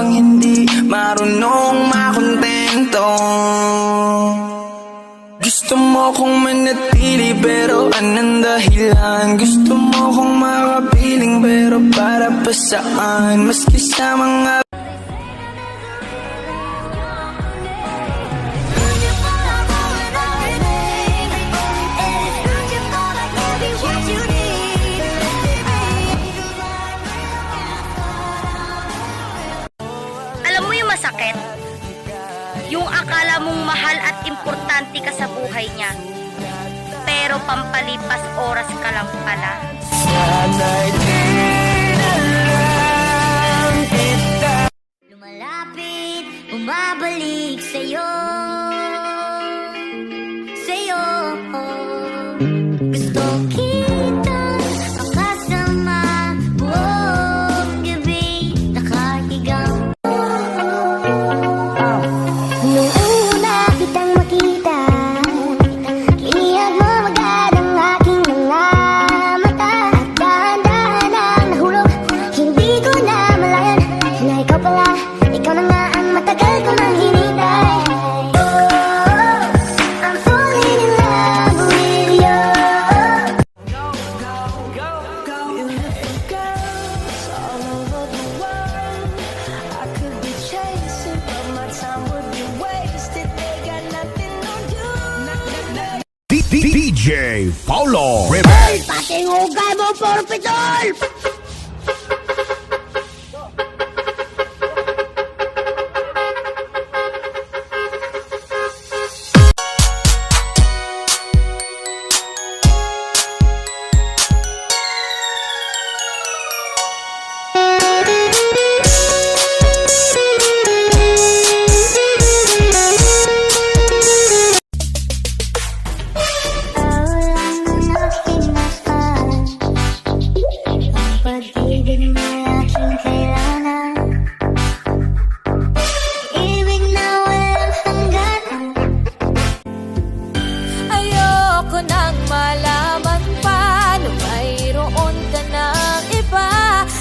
bang hindi marunong makontento? Gusto mo kong manatili pero anong dahilan? Gusto mo kong makapiling pero para pa saan? Maski sa mga Alam mo yung masakit? Yung akala mong mahal at importante ka sa buhay niya, pero pampalipas oras ka lang pala. sana'y di na lang kita. Lumalapit, bumabalik sa'yo, sa'yo. Gusto kita makasama buong gabi, nakahigang. Nung una kitang makita, kiniyag mo agad ang aking mga mata. At dahan-dahan ang nahulog, hindi ko na malayan na ikaw pala, ikaw na nga ang matagal ko nang hinintay. Oh, I'm falling in love with you. Beautiful girls all over the world. I could be chasing, but my time would be wasted. They got nothing on you. DJ Paulo Hey, pating hugay mo, Porpidol! Pag-ibig mo aking kailangan, ibig na walang hanggan. Ayoko nang malaman pa na mayroon ka ng iba.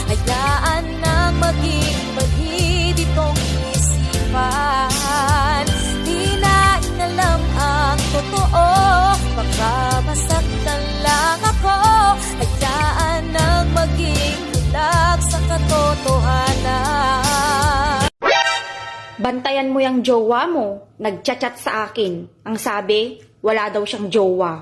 Hayaan nang maging bahid itong isipan. Di na inalam ang totoo, baka masaktan lang ako. Hayaan nang maging bulag sa katotohanan. Bantayan mo yung jowa mo. Nagchat-chat sa akin. Ang sabi, wala daw siyang jowa.